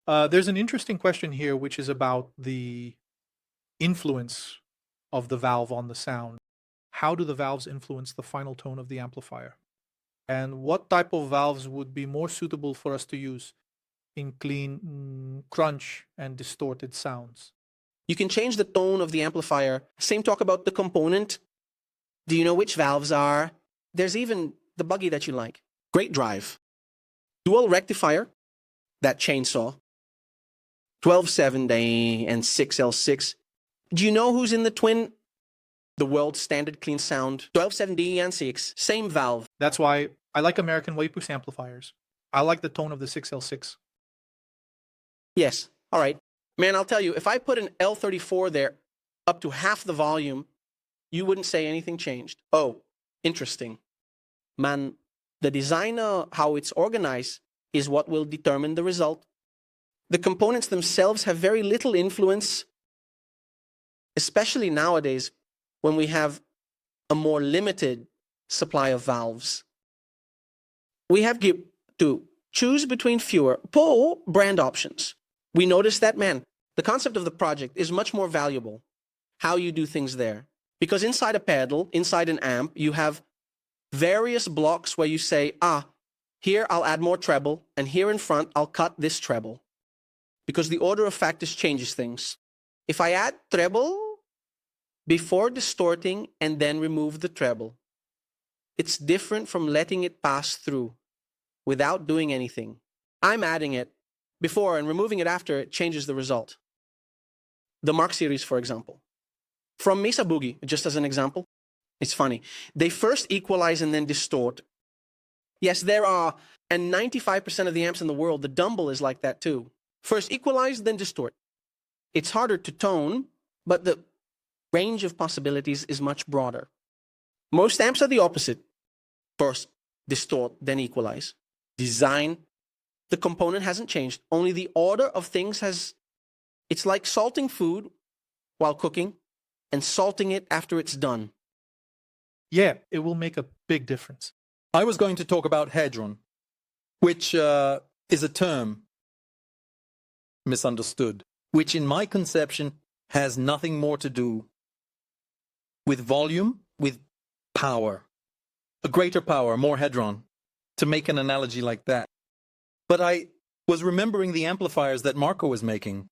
There's an interesting question here, which is about the influence of the valve on the sound. How do the valves influence the final tone of the amplifier? And what type of valves would be more suitable for us to use in clean, crunch, and distorted sounds? You can change the tone of the amplifier. Same talk about the component. Do you know which valves are? There's even the buggy that you like. Great drive. Dual rectifier, that chainsaw. 1270 and 6L6. Do you know who's in the twin? The world standard clean sound. 1270 and 6. Same valve. That's why I like American wave boost amplifiers. I like the tone of the 6L6. Yes. All right. Man, I'll tell you, if I put an L34 there up to half the volume, you wouldn't say anything changed. Oh, interesting. Man, the design, how it's organized, is what will determine the result. The components themselves have very little influence, especially nowadays when we have a more limited supply of valves. We have to choose between fewer pull brand options. We notice that, man, the concept of the project is much more valuable, how you do things there. Because inside a pedal, inside an amp, you have various blocks where you say, here I'll add more treble, and here in front I'll cut this treble. Because the order of factors changes things. If I add treble before distorting and then remove the treble, it's different from letting it pass through without doing anything. I'm adding it before and removing it after. It changes the result. The Mark series, for example. From Mesa Boogie, just as an example, it's funny. They first equalize and then distort. Yes, there are, and 95% of the amps in the world, the Dumble is like that too. First equalize, then distort. It's harder to tone, but the range of possibilities is much broader. Most amps are the opposite. First distort, then equalize. Design, the component hasn't changed. Only the order of things has. It's like salting food while cooking and salting it after it's done. Yeah, it will make a big difference. I was going to talk about hedron, which is a term misunderstood, which in my conception has nothing more to do with volume, with power. A greater power, more hedron, to make an analogy like that. But I was remembering the amplifiers that Marco was making.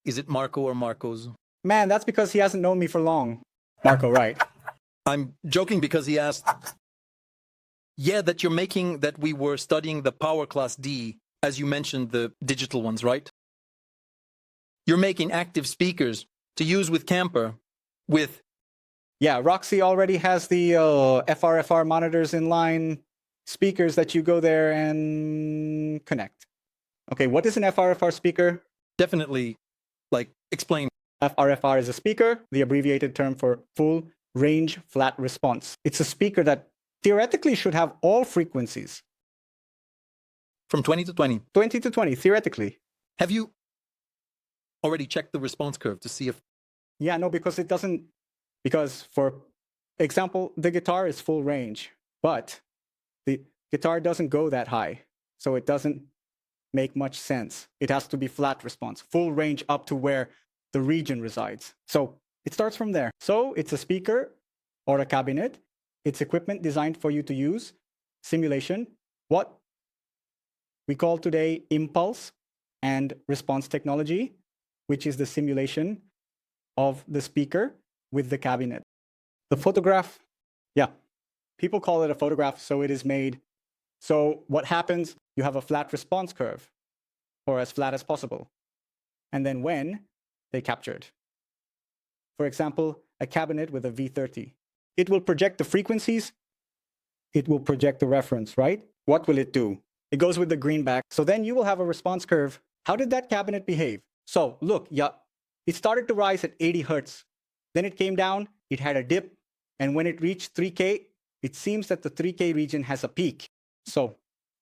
Is it Marco or Marcos? Man, that's because he hasn't known me for long. Marco, right. I'm joking because he asked, that you're making, that we were studying the Power Class D, as you mentioned, the digital ones, right? You're making active speakers to use with camper, with... Yeah, Roxy already has the FRFR monitors in line, speakers that you go there and connect. Okay, what is an FRFR speaker? Definitely, explain. FRFR is a speaker, the abbreviated term for full range flat response. It's a speaker that theoretically should have all frequencies. From 20 to 20. 20 to 20, theoretically. Have you already checked the response curve to see if... Yeah, no, because it doesn't... Because, for example, the guitar is full range, but the guitar doesn't go that high, so it doesn't make much sense. It has to be flat response, full range up to where the region resides. So it starts from there. So it's a speaker or a cabinet. It's equipment designed for you to use, simulation, what we call today impulse and response technology, which is the simulation of the speaker with the cabinet. The photograph, people call it a photograph, so it is made. So what happens, you have a flat response curve, or as flat as possible. And then when they captured. For example, a cabinet with a V30. It will project the frequencies. It will project the reference, right? What will it do? It goes with the greenback. So then you will have a response curve. How did that cabinet behave? So look, it started to rise at 80 hertz. Then it came down, it had a dip. And when it reached 3K, it seems that the 3K region has a peak. So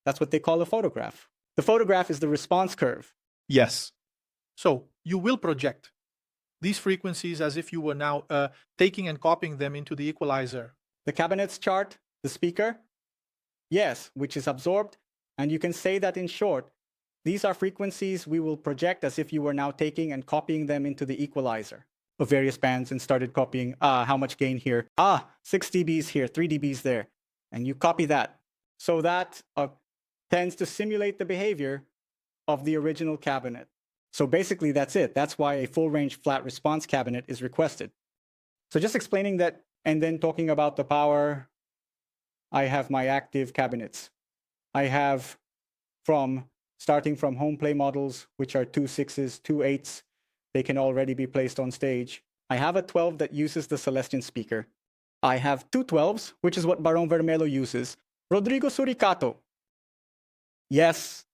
that's what they call a photograph. The photograph is the response curve. Yes. So you will project these frequencies as if you were now taking and copying them into the equalizer. The cabinets chart, the speaker, yes, which is absorbed. And you can say that in short, These are frequencies we will project as if you were now taking and copying them into the equalizer of various bands and started copying, how much gain here? 6 dBs here, 3 dBs there. And you copy that. So that tends to simulate the behavior of the original cabinet. So basically that's it. That's why a full range flat response cabinet is requested. So just explaining that and then talking about the power, I have my active cabinets. I have starting from home play models, which are 2 6s, 2 8s. They can already be placed on stage. I have a 12 that uses the Celestion speaker. I have 2 12s, which is what Barón Vermelho uses. Rodrigo Suricato. Yes,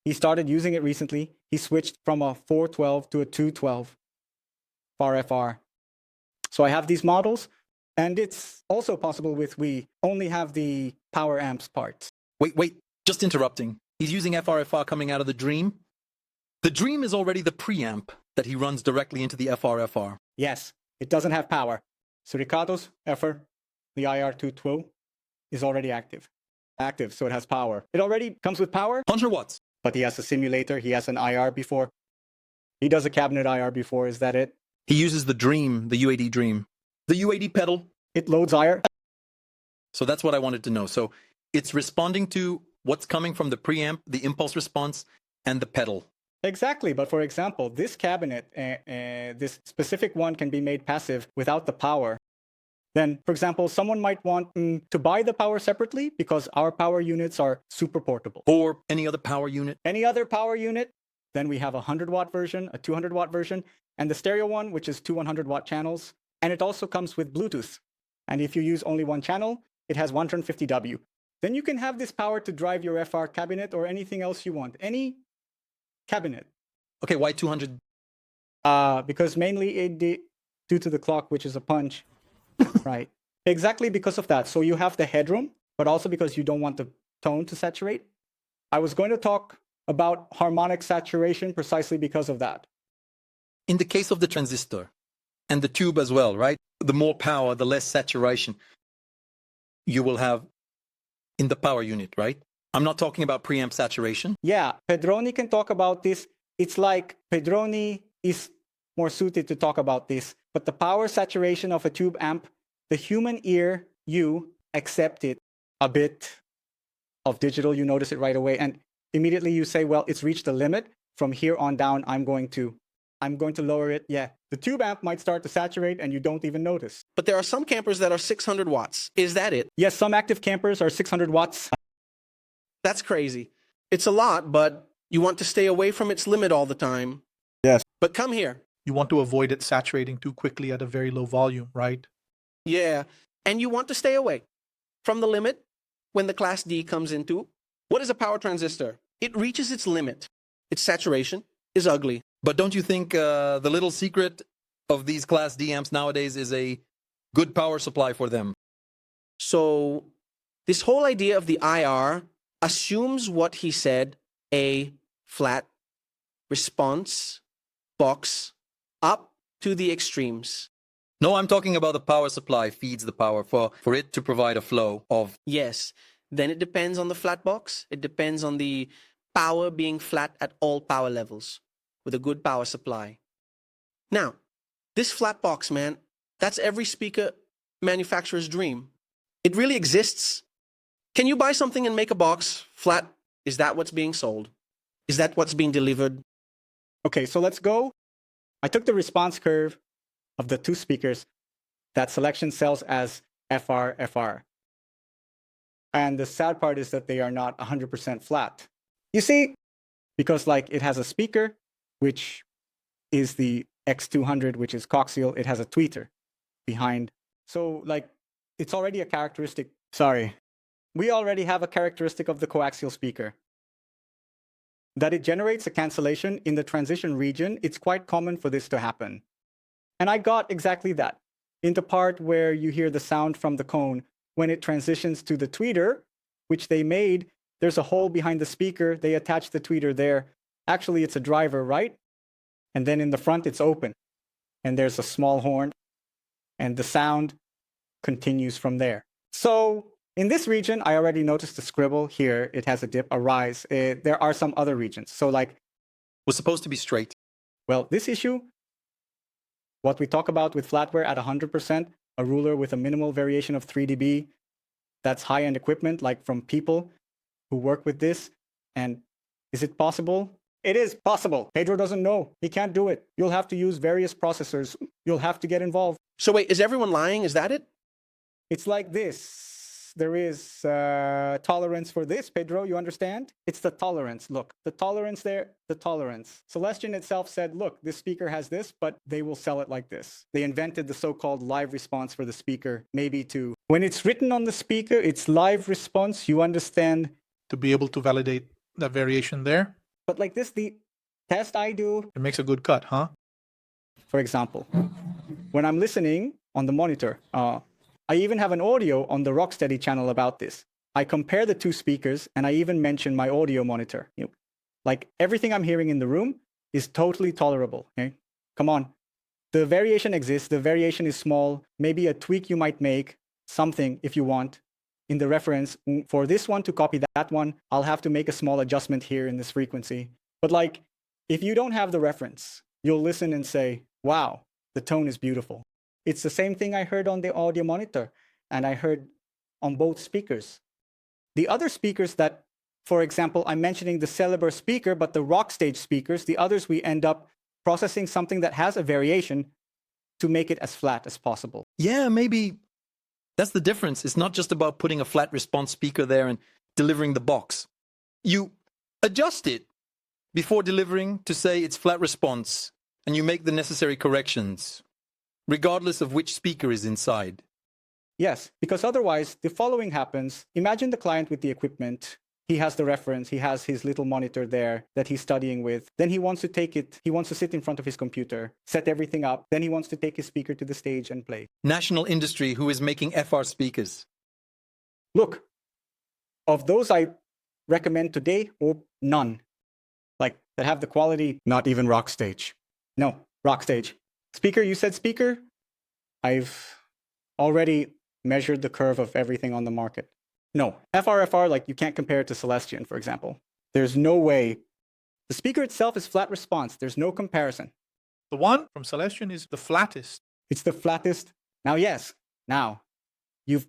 he started using it recently. He switched from a 412 to a 212 FAR FR. So I have these models, and it's also possible we only have the power amps part. Wait, just interrupting. He's using FRFR coming out of the Dream. The Dream is already the preamp that he runs directly into the FRFR. Yes, it doesn't have power. Suricato's FR, the IR212, is already active. So it has power. It already comes with power. 100 watts. But he has a simulator. He has an IR before. He does a cabinet IR before. Is that it? He uses the Dream, the UAD Dream. The UAD pedal. It loads IR. So that's what I wanted to know. So it's responding to what's coming from the preamp, the impulse response, and the pedal. Exactly. But for example, this cabinet, this specific one can be made passive without the power. Then, for example, someone might want to buy the power separately because our power units are super portable. Or any other power unit. Any other power unit. Then we have a 100-watt version, a 200-watt version, and the stereo one, which is 2 100-watt channels. And it also comes with Bluetooth. And if you use only one channel, it has 150W. Then you can have this power to drive your FR cabinet or anything else you want. Any cabinet. Okay, why 200? Because mainly due to the clock, which is a punch. Right. Exactly because of that. So you have the headroom, but also because you don't want the tone to saturate. I was going to talk about harmonic saturation precisely because of that. In the case of the transistor and the tube as well, right? The more power, the less saturation you will have in the power unit, right? I'm not talking about preamp saturation. Yeah, Pedrone can talk about this. It's like Pedrone is more suited to talk about this. But the power saturation of a tube amp, the human ear, you accept it a bit of digital, you notice it right away. And immediately you say, well, it's reached the limit. From here on down, I'm going to lower it. Yeah, the tube amp might start to saturate and you don't even notice. But there are some campers that are 600 watts. Is that it? Yes, some active campers are 600 watts. That's crazy. It's a lot, but you want to stay away from its limit all the time. Yes. But come here. You want to avoid it saturating too quickly at a very low volume, right? Yeah. And you want to stay away from the limit when the class D comes into. What is a power transistor? It reaches its limit. Its saturation is ugly. But don't you think the little secret of these Class D amps nowadays is a good power supply for them? So this whole idea of the IR assumes what he said, a flat response box up to the extremes. No, I'm talking about the power supply feeds the power for it to provide a flow of... Yes. Then it depends on the flat box. It depends on the power being flat at all power levels with a good power supply. Now, this flat box, man, that's every speaker manufacturer's dream. It really exists. Can you buy something and make a box flat? Is that what's being sold? Is that what's being delivered? Okay, so let's go. I took the response curve of the 2 speakers that Selection sells as FR. And the sad part is that they are not 100% flat. You see, because like it has a speaker, which is the X200, which is coaxial. It has a tweeter behind. So like it's already a characteristic. Sorry. We already have a characteristic of the coaxial speaker. That it generates a cancellation in the transition region. It's quite common for this to happen. And I got exactly that. In the part where you hear the sound from the cone, when it transitions to the tweeter, which they made, there's a hole behind the speaker. They attach the tweeter there. Actually, it's a driver, right? And then in the front, it's open. And there's a small horn. And the sound continues from there. So In this region, I already noticed a scribble here. It has a dip, a rise. There are some other regions. So like, Was supposed to be straight. well, this issue, what we talk about with flatware at 100%, a ruler with a minimal variation of 3 dB, that's high-end equipment, like from people who work with this. And is it possible? It is possible. Pedro doesn't know. He can't do it. You'll have to use various processors. You'll have to get involved. So wait, is everyone lying? Is that it? It's like this. There is tolerance for this, Pedro, you understand? It's the tolerance. Look, the tolerance there, the tolerance. Celestion itself said, look, this speaker has this, but they will sell it like this. They invented the so-called live response for the speaker, maybe to, when it's written on the speaker, it's live response, you understand? To be able to validate that variation there, But like this, the test I do, it makes a good cut, huh? for example, when I'm listening on the monitor, I even have an audio on the Rocksteady channel about this. I compare the two speakers and I even mention my audio monitor. Like everything I'm hearing in the room is totally tolerable. Okay? Come on. The variation exists. The variation is small. Maybe a tweak you might make, something if you want, in the reference. For this one to copy that one, I'll have to make a small adjustment here in this frequency. But like, if you don't have the reference, you'll listen and say, wow, the tone is beautiful. It's the same thing I heard on the audio monitor, and I heard on both speakers. The other speakers that, for example, I'm mentioning the Celeber speaker, but the Rockstage speakers, the others, we end up processing something that has a variation to make it as flat as possible. Yeah, maybe that's the difference. It's not just about putting a flat response speaker there and delivering the box. You adjust it before delivering to say it's flat response, and you make the necessary corrections, regardless of which speaker is inside. Yes, because otherwise the following happens. Imagine the client with the equipment. He has the reference. He has his little monitor there that he's studying with. Then he wants to take it. He wants to sit in front of his computer, set everything up. Then he wants to take his speaker to the stage and play. National Industry, who is making FR speakers. Look, of those I recommend today, or none. Like, that have the quality, not even Rockstage. No, Rockstage. Speaker, you said speaker? I've already measured the curve of everything on the market. No, FR, like you can't compare it to Celestion, for example. There's no way. The speaker itself is flat response. There's no comparison. The one from Celestion is the flattest. It's the flattest. Now, yes, now, you've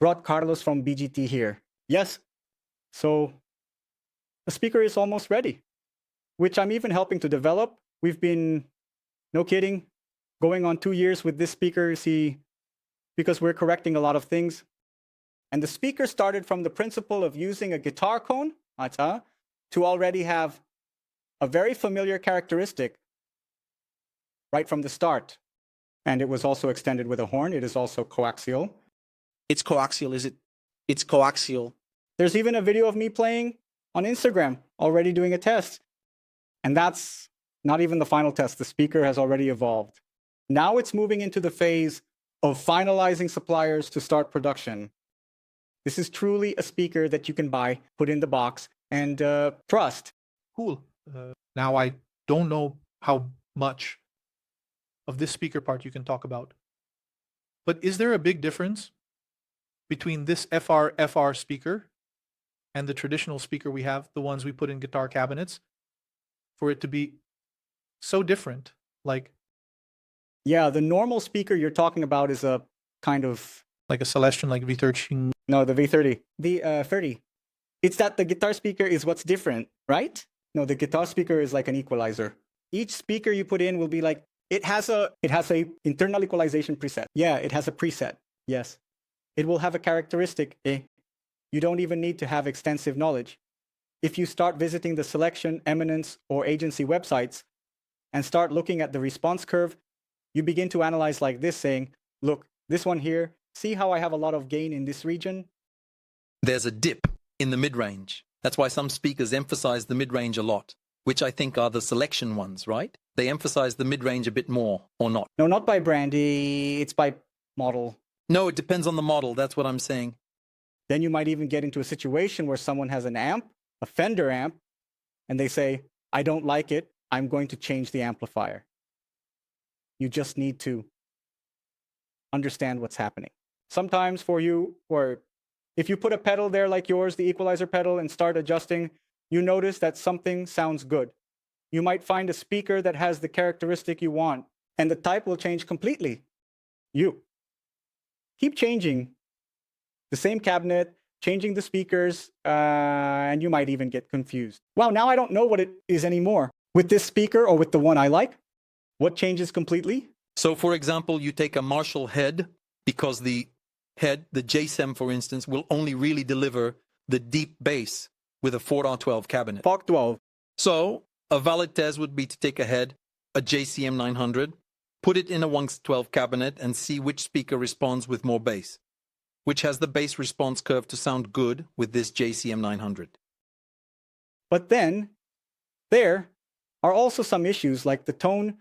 brought Carlos from BGT here. Yes, so the speaker is almost ready, which I'm even helping to develop. We've been, no kidding, going on 2 years with this speaker, because we're correcting a lot of things. And the speaker started from the principle of using a guitar cone to already have a very familiar characteristic right from the start. And it was also extended with a horn. It is also coaxial. It's coaxial, is it? It's coaxial. There's even a video of me playing on Instagram, already doing a test. And that's not even the final test. The speaker has already evolved. Now it's moving into the phase of finalizing suppliers to start production. This is truly a speaker that you can buy, put in the box, and trust. Cool. Now I don't know how much of this speaker part you can talk about. But is there a big difference between this FR speaker and the traditional speaker we have, the ones we put in guitar cabinets, for it to be so different? Like, yeah, the normal speaker you're talking about is a kind of... like a Celestion, like V13. No, the V30. The 30. It's that the guitar speaker is what's different, right? No, the guitar speaker is like an equalizer. Each speaker you put in will be like, it has a internal equalization preset. Yeah, it has a preset. Yes. It will have a characteristic. You don't even need to have extensive knowledge. If you start visiting the Selection, Eminence, or agency websites and start looking at the response curve, you begin to analyze like this, saying, look, this one here, see how I have a lot of gain in this region? There's a dip in the mid-range. That's why some speakers emphasize the mid-range a lot, which I think are the Selection ones, right? They emphasize the mid-range a bit more, or not? No, not by brandy. It's by model. No, it depends on the model. That's what I'm saying. Then you might even get into a situation where someone has an amp, a Fender amp, and they say, I don't like it. I'm going to change the amplifier. You just need to understand what's happening. Sometimes for you, or If you put a pedal there like yours, the equalizer pedal, and start adjusting, you notice that something sounds good. You might find a speaker that has the characteristic you want, and the type will change completely. You keep changing the same cabinet, changing the speakers, and you might even get confused. Wow, now I don't know what it is anymore. With this speaker or with the one I like, what changes completely? So, for example, you take a Marshall head, because the head, the JSEM, for instance, will only really deliver the deep bass with a 4.12 cabinet. Park 12. So, a valid test would be to take a head, a JCM 900, put it in a 112 cabinet, and see which speaker responds with more bass, which has the bass response curve to sound good with this JCM 900. But then, there are also some issues, like the tone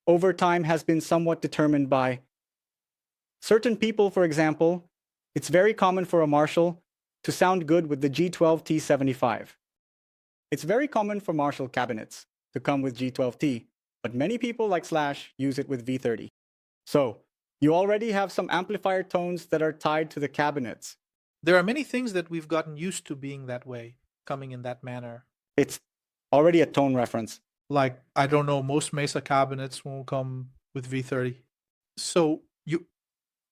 over time has been somewhat determined by certain people. For example, it's very common for a Marshall to sound good with the G12T75. It's very common for Marshall cabinets to come with G12T, but many people like Slash use it with V30. So you already have some amplifier tones that are tied to the cabinets. There are many things that we've gotten used to being that way, coming in that manner. It's already a tone reference. Like, I don't know, most Mesa cabinets won't come with V30. So you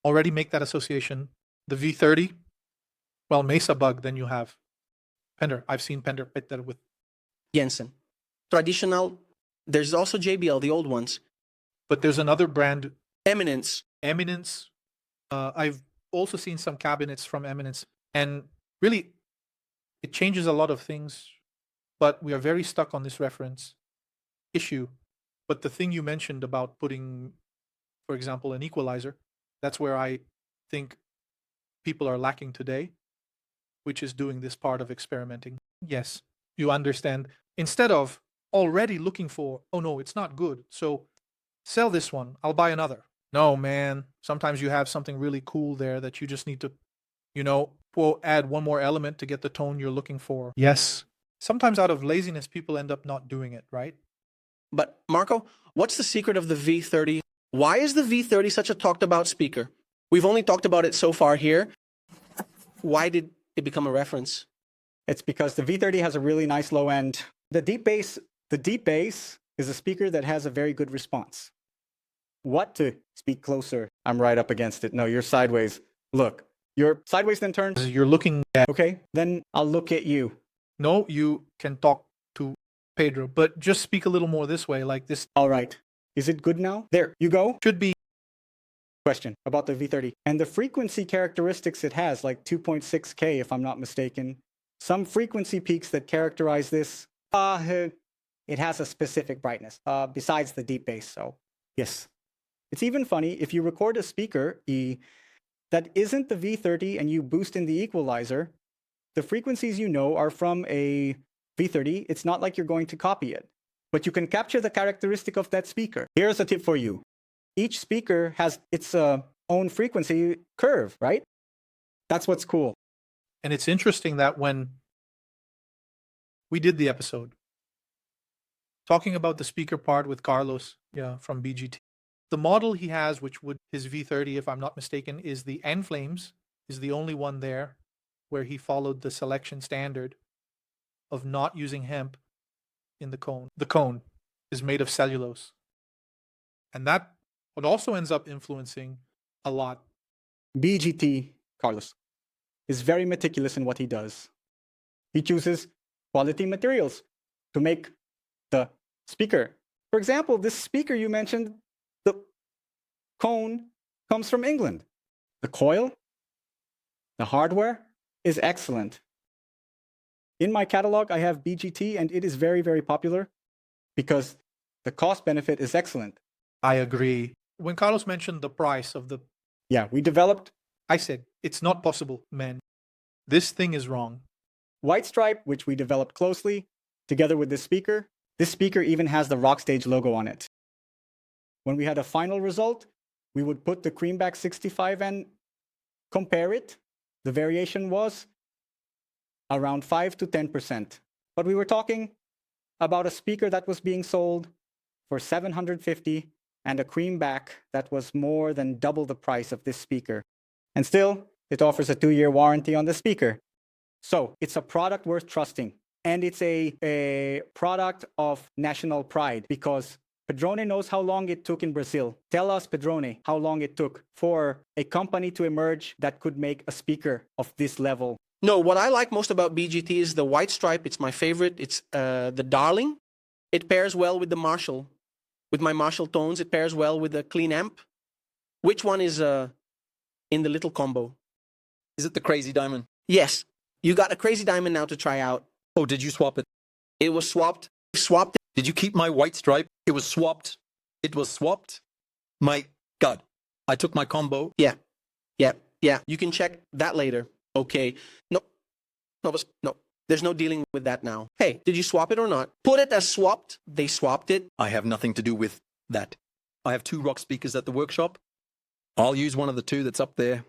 already make that association. The V30, well, Mesa bug, then you have Pender. I've seen Pender put that with Jensen. Traditional, there's also JBL, the old ones. But there's another brand, Eminence. Eminence. I've also seen some cabinets from Eminence. And really, it changes a lot of things. But we are very stuck on this reference issue. But the thing you mentioned about putting, for example, an equalizer, that's where I think people are lacking today, which is doing this part of experimenting. Yes, you understand. Instead of already looking for, oh no, it's not good, so sell this one, I'll buy another. No, man. Sometimes you have something really cool there that you just need to, add one more element to get the tone you're looking for. Yes. Sometimes out of laziness, people end up not doing it, right? But Marco, what's the secret of the V30? Why is the V30 such a talked about speaker? We've only talked about it so far here. Why did it become a reference? It's because the V30 has a really nice low end. The deep bass is a speaker that has a very good response. What to speak closer? I'm right up against it. No, you're sideways. Look, you're sideways, then turn. You're looking at, Okay, then I'll look at you. no, you can talk to Pedro, but just speak a little more this way, like this All right. Is it good now? There, you go. should be. Question about the V30 and the frequency characteristics it has, like 2.6K, if I'm not mistaken. Some frequency peaks that characterize this. It has a specific brightness besides the deep bass. So yes, it's even funny if you record a speaker that isn't the V30 and you boost in the equalizer. The frequencies are from a V30. It's not like you're going to copy it, but you can capture the characteristic of that speaker. Here's a tip for you. Each speaker has its own frequency curve, right? That's what's cool. And it's interesting that when we did the episode talking about the speaker part with Carlos, from BGT, the model he has, which would his V30, if I'm not mistaken, is the N Flames, is the only one there where he followed the selection standard of not using hemp in the cone. The cone is made of cellulose. And that what also ends up influencing a lot. BGT, Carlos, is very meticulous in what he does. He chooses quality materials to make the speaker. For example, this speaker you mentioned, the cone comes from England. The coil, the hardware is excellent. In my catalog, I have BGT, and it is very, very popular because the cost benefit is excellent. I agree. When Carlos mentioned the price of the, Yeah, we developed I said, it's not possible, man. This thing is wrong. White Stripe, which we developed closely together with this speaker. This speaker even has the Rockstage logo on it. When we had a final result, we would put the Creamback 65 and compare it. The variation was around 5 to 10%. But we were talking about a speaker that was being sold for $750 and a Creamback that was more than double the price of this speaker. And still, It offers a 2-year warranty on the speaker. So it's a product worth trusting. And it's a product of national pride because Pedrone knows how long it took in Brazil. Tell us, Pedrone, how long it took for a company to emerge that could make a speaker of this level. No, what I like most about BGT is the white stripe. It's my favorite. It's the Darling. It pairs well with the Marshall. With my Marshall tones, it pairs well with the clean amp. Which one is in the little combo? Is it the Crazy Diamond? Yes. You got a Crazy Diamond now to try out. Oh, did you swap it? It was swapped. Swapped it. Did you keep my white stripe? It was swapped. It was swapped. My God, I took my combo. Yeah. You can check that later. Okay. No. There's no dealing with that now. Hey, did you swap it or not? Put it as swapped. They swapped it. I have nothing to do with that. I have 2 rock speakers at the workshop. I'll use one of the 2 that's up there.